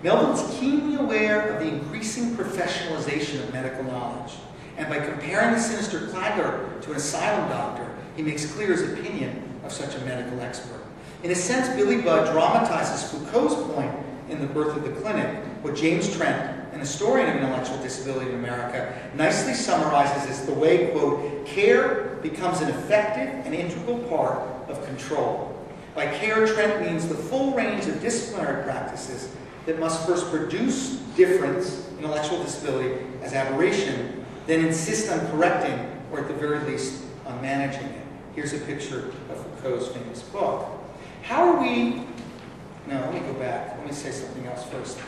Melville is keenly aware of the increasing professionalization of medical knowledge, and by comparing the sinister Claggart to an asylum doctor, he makes clear his opinion of such a medical expert. In a sense, Billy Budd dramatizes Foucault's point in The Birth of the Clinic, what James Trent, an historian of intellectual disability in America, nicely summarizes as the way, quote, care becomes an effective and integral part of control. By care, Trent means the full range of disciplinary practices that must first produce difference, intellectual disability, as aberration, then insist on correcting, or at the very least, on managing it. Here's a picture of Foucault's famous book. How are we... No, let me go back. Let me say something else first.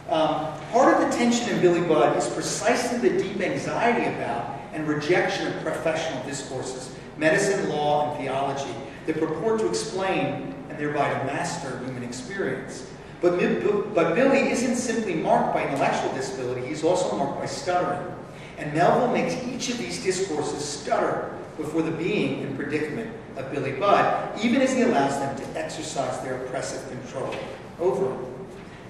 Part of the tension in Billy Budd is precisely the deep anxiety about and rejection of professional discourses, medicine, law, and theology, that purport to explain and thereby to master human experience. But Billy isn't simply marked by intellectual disability, he's also marked by stuttering. And Melville makes each of these discourses stutter before the being and predicament of Billy Budd, even as he allows them to exercise their oppressive control over him.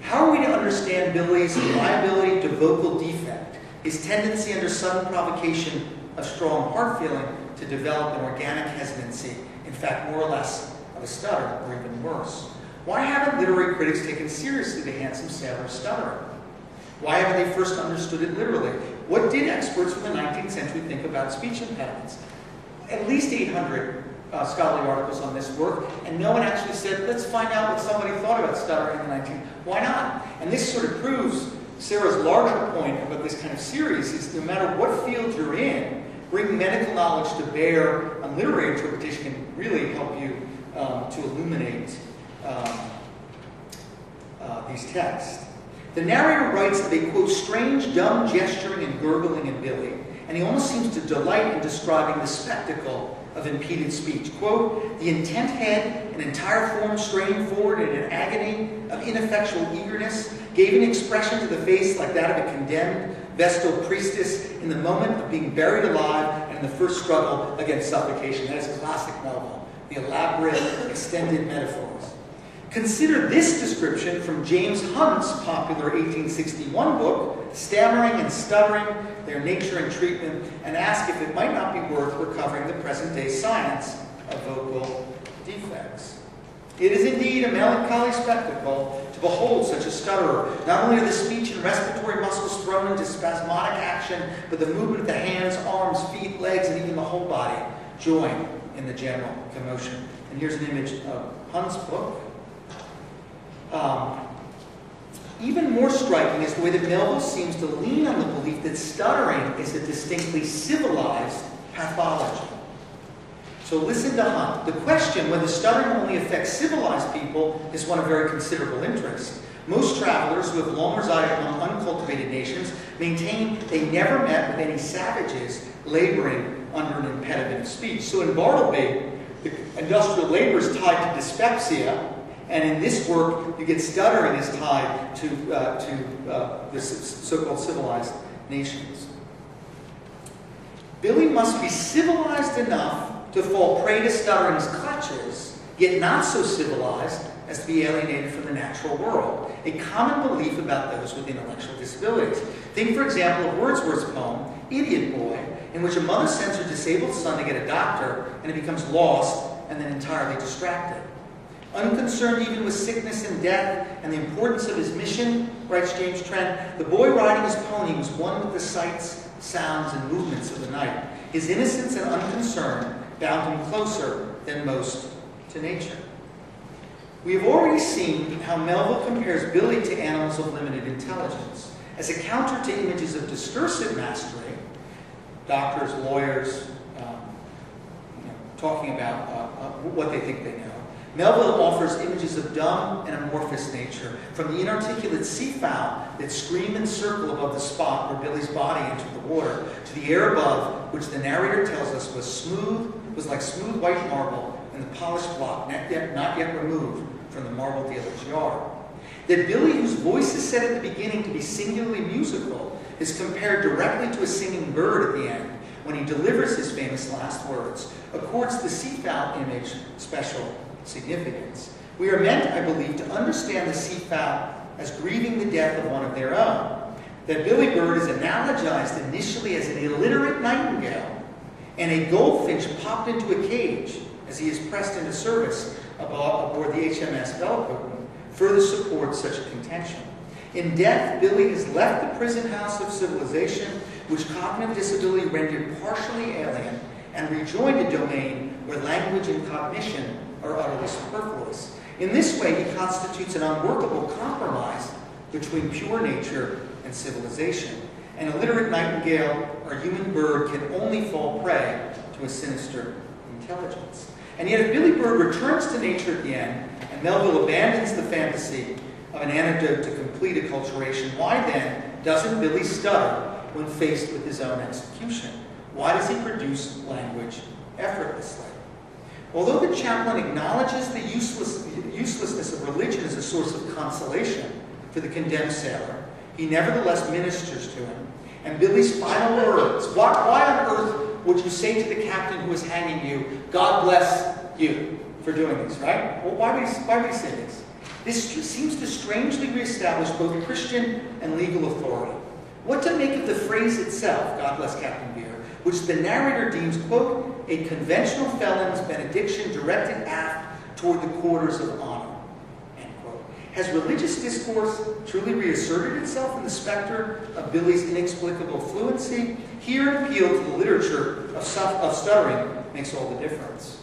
How are we to understand Billy's liability to vocal defect, his tendency under sudden provocation of strong heart feeling to develop an organic hesitancy, in fact, more or less of a stutter, or even worse? Why haven't literary critics taken seriously the handsome sailor's stuttering? Why haven't they first understood it literally? What did experts from the 19th century think about speech impediments? At least 800 scholarly articles on this work, and no one actually said, let's find out what somebody thought about stuttering in the 19th. Why not? And this sort of proves Sarah's larger point about this kind of series is no matter what field you're in, bringing medical knowledge to bear on literary interpretation can really help you to illuminate these texts. The narrator writes of a, quote, strange, dumb gesturing and gurgling in Billy, and he almost seems to delight in describing the spectacle of impeded speech. Quote, the intent head, an entire form straining forward in an agony of ineffectual eagerness, gave an expression to the face like that of a condemned Vestal priestess in the moment of being buried alive and in the first struggle against suffocation. That is classic Melville, the elaborate, extended metaphors. Consider this description from James Hunt's popular 1861 book, Stammering and Stuttering, Their Nature and Treatment, and ask if it might not be worth recovering the present-day science of vocal defects. It is indeed a melancholy spectacle to behold such a stutterer. Not only are the speech and respiratory muscles thrown into spasmodic action, but the movement of the hands, arms, feet, legs, and even the whole body join in the general commotion. And here's an image of Hunt's book. Even more striking is the way that Melville seems to lean on the belief that stuttering is a distinctly civilized pathology. So listen to Hunt. The question whether stuttering only affects civilized people is one of very considerable interest. Most travelers who have long resided among uncultivated nations maintain they never met with any savages laboring under an impediment of speech. So in Bartleby, the industrial labor is tied to dyspepsia, and in this work, you get stuttering is tied to the so-called civilized nations. Billy must be civilized enough to fall prey to stuttering's clutches, yet not so civilized as to be alienated from the natural world, a common belief about those with intellectual disabilities. Think, for example, of Wordsworth's poem, Idiot Boy, in which a mother sends her disabled son to get a doctor, and he becomes lost and then entirely distracted. Unconcerned even with sickness and death and the importance of his mission, writes James Trent, the boy riding his pony was one with the sights, sounds, and movements of the night. His innocence and unconcern bound him closer than most to nature. We have already seen how Melville compares Billy to animals of limited intelligence. As a counter to images of discursive mastery, doctors, lawyers, talking about what they think they know, Melville offers images of dumb and amorphous nature, from the inarticulate seafowl that scream and circle above the spot where Billy's body entered the water, to the air above, which the narrator tells us was like smooth white marble in the polished block, not yet removed from the marble dealer's yard. That Billy, whose voice is said at the beginning to be singularly musical, is compared directly to a singing bird at the end, when he delivers his famous last words, accords the seafowl image special significance. We are meant, I believe, to understand the seafowl as grieving the death of one of their own. That Billy Bird is analogized initially as an illiterate nightingale and a goldfinch popped into a cage as he is pressed into service aboard the HMS Bellecourt, further supports such a contention. In death, Billy has left the prison house of civilization, which cognitive disability rendered partially alien, and rejoined a domain where language and cognition are utterly superfluous. In this way, he constitutes an unworkable compromise between pure nature and civilization. An illiterate nightingale or human bird can only fall prey to a sinister intelligence. And yet, if Billy Bird returns to nature at the end, and Melville abandons the fantasy of an antidote to complete acculturation, why then doesn't Billy stutter when faced with his own execution? Why does he produce language effortlessly? Although the chaplain acknowledges the uselessness of religion as a source of consolation for the condemned sailor, he nevertheless ministers to him. And Billy's final words, why on earth would you say to the captain who is hanging you, God bless you for doing this, right? Well, why would he say this? This seems to strangely reestablish both Christian and legal authority. What to make of the phrase itself, God bless Captain Beer, which the narrator deems, quote, a conventional felon's benediction directed aft toward the quarters of honor, end quote. Has religious discourse truly reasserted itself in the specter of Billy's inexplicable fluency? Here, an appeal to the literature of stuttering makes all the difference.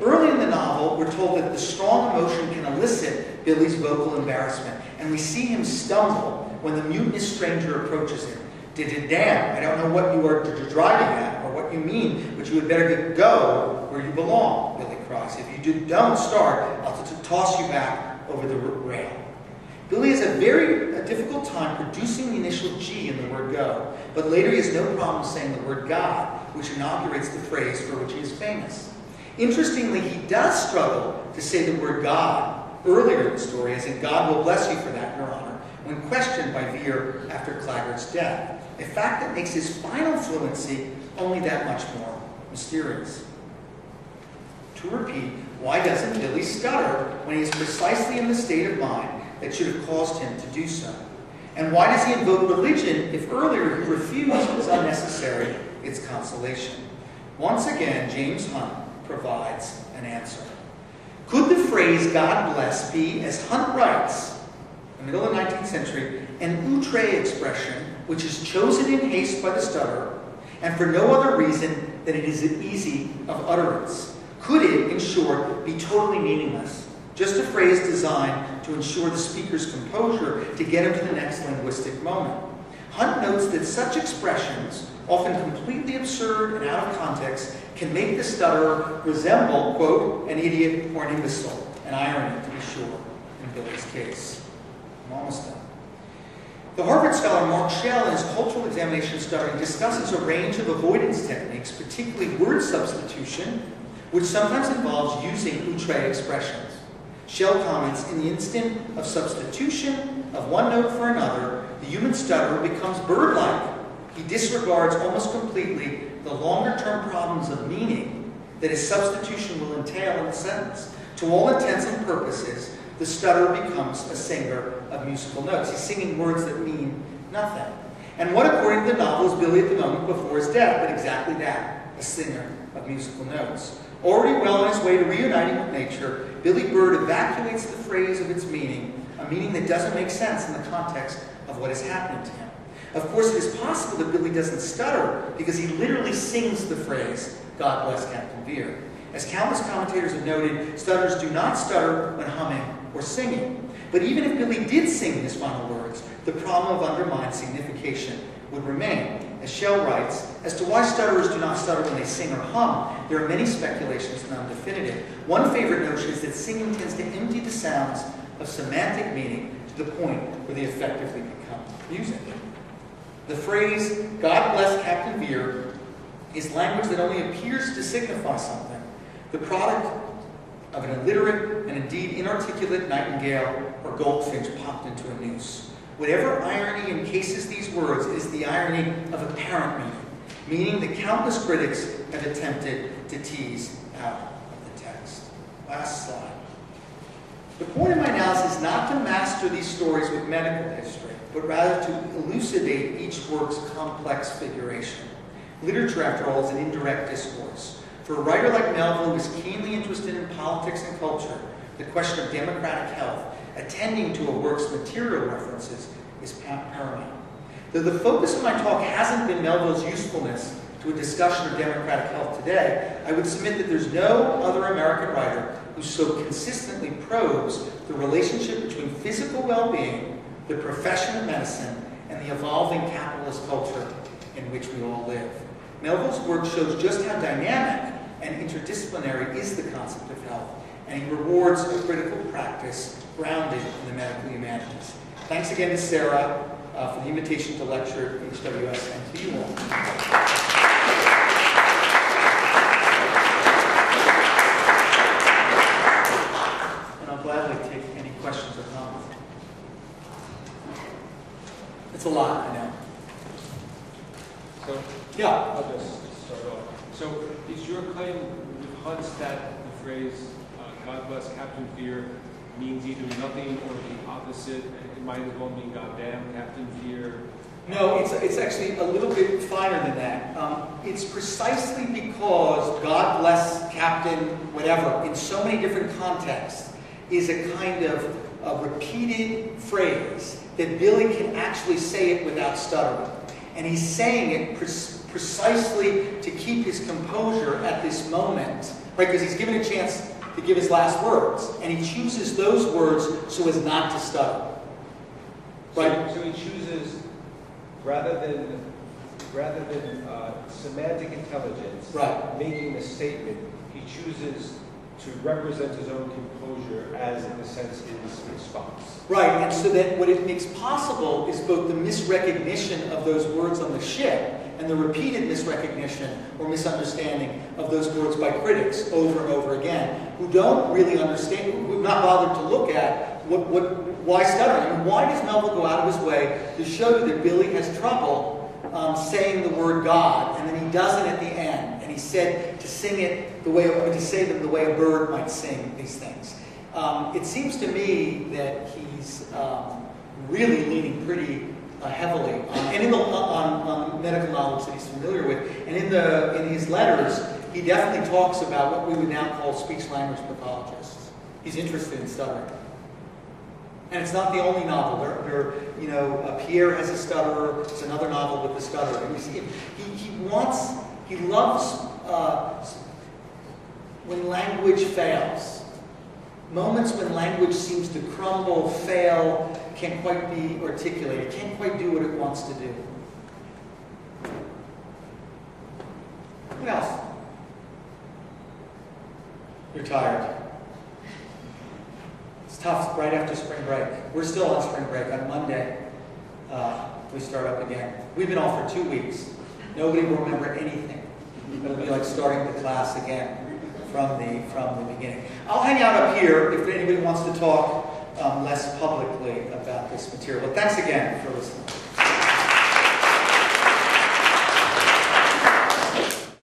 Early in the novel, we're told that the strong emotion can elicit Billy's vocal embarrassment, and we see him stumble when the mutinous stranger approaches him. Damn, I don't know what you are driving at or what you mean, but you had better go where you belong, Billy cries. If you don't start, I'll toss you back over the rail. Billy has a very difficult time producing the initial G in the word go, but later he has no problem saying the word God, which inaugurates the phrase for which he is famous. Interestingly, he does struggle to say the word God earlier in the story, as in God will bless you for that, Your Honor, when questioned by Vere after Claggart's death. A fact that makes his final fluency only that much more mysterious. To repeat, why doesn't Billy stutter when he is precisely in the state of mind that should have caused him to do so? And why does he invoke religion if earlier he refused was unnecessary its consolation? Once again, James Hunt provides an answer. Could the phrase God bless be, as Hunt writes, in the middle of the 19th century, an outre expression which is chosen in haste by the stutterer, and for no other reason than it is easy of utterance? Could it, in short, be totally meaningless? Just a phrase designed to ensure the speaker's composure to get him to the next linguistic moment. Hunt notes that such expressions, often completely absurd and out of context, can make the stutterer resemble, quote, an idiot or an imbecile, an irony, to be sure, in Billy's case. I'm almost done. The Harvard scholar Mark Schell, in his cultural examination of stuttering, discusses a range of avoidance techniques, particularly word substitution, which sometimes involves using outre expressions. Schell comments, in the instant of substitution of one note for another, the human stutterer becomes bird-like. He disregards almost completely the longer-term problems of meaning that his substitution will entail in the sentence. To all intents and purposes, the stutterer becomes a singer of musical notes. He's singing words that mean nothing. And what, according to the novel, is Billy at the moment before his death? But exactly that, a singer of musical notes. Already well on his way to reuniting with nature, Billy Bird evacuates the phrase of its meaning, a meaning that doesn't make sense in the context of what is happening to him. Of course, it is possible that Billy doesn't stutter because he literally sings the phrase, "God bless Captain Vere." As countless commentators have noted, stutterers do not stutter when humming or singing. But even if Billy did sing his final words, the problem of undermined signification would remain. As Shell writes, as to why stutterers do not stutter when they sing or hum, there are many speculations, none definitive. One favorite notion is that singing tends to empty the sounds of semantic meaning to the point where they effectively become music. The phrase, "God bless Captain Vere," is language that only appears to signify something, the product of an illiterate and indeed inarticulate nightingale or goldfinch popped into a noose. Whatever irony encases these words is the irony of apparent meaning that countless critics have attempted to tease out of the text. Last slide. The point of my analysis is not to master these stories with medical history, but rather to elucidate each work's complex figuration. Literature, after all, is an indirect discourse. For a writer like Melville, who is keenly interested in politics and culture, the question of democratic health, attending to a work's material references, is paramount. Though the focus of my talk hasn't been Melville's usefulness to a discussion of democratic health today, I would submit that there's no other American writer who so consistently probes the relationship between physical well-being, the profession of medicine, and the evolving capitalist culture in which we all live. Melville's work shows just how dynamic and interdisciplinary is the concept of health, and he rewards a critical practice grounded in the medical humanities. Thanks again to Sarah for the invitation to lecture at HWS and to you all. And I'll gladly take any questions or comments. It's a lot, I know. So, Yeah. I'll just start off. So, is your claim with Hunt's that the phrase, "God bless Captain Vere," means either nothing or the opposite? It might as well mean "goddamn Captain Vere"? No, it's actually a little bit finer than that. It's precisely because "God bless Captain whatever" in so many different contexts is a kind of a repeated phrase that Billy can actually say it without stuttering. And he's saying it precisely to keep his composure at this moment, right? Because he's given a chance to give his last words, and he chooses those words so as not to stutter. Right? So he chooses, rather than semantic intelligence, Right. making the statement, he chooses to represent his own composure as, in a sense, his response. Right, and so that what it makes possible is both the misrecognition of those words on the ship and the repeated misrecognition or misunderstanding of those words by critics over and over again, who don't really understand, who have not bothered to look at why stuttering. I mean, why does Melville go out of his way to show you that Billy has trouble saying the word God, and then he doesn't at the end, and he said to sing it the way, to say them the way a bird might sing these things. It seems to me that he's really leaning pretty heavily on medical knowledge that he's familiar with, and in his letters, he definitely talks about what we would now call speech-language pathologists. He's interested in stuttering. And it's not the only novel. Pierre has a stutterer. It's another novel with a stutterer. And you see, he loves when language fails. Moments when language seems to crumble, fail, can't quite be articulated, can't quite do what it wants to do. What else? You're tired. It's tough right after spring break. We're still on spring break. On Monday, we start up again. We've been off for 2 weeks. Nobody will remember anything. It'll be like starting the class again from the beginning. I'll hang out up here if anybody wants to talk less publicly about this material. But thanks again for listening.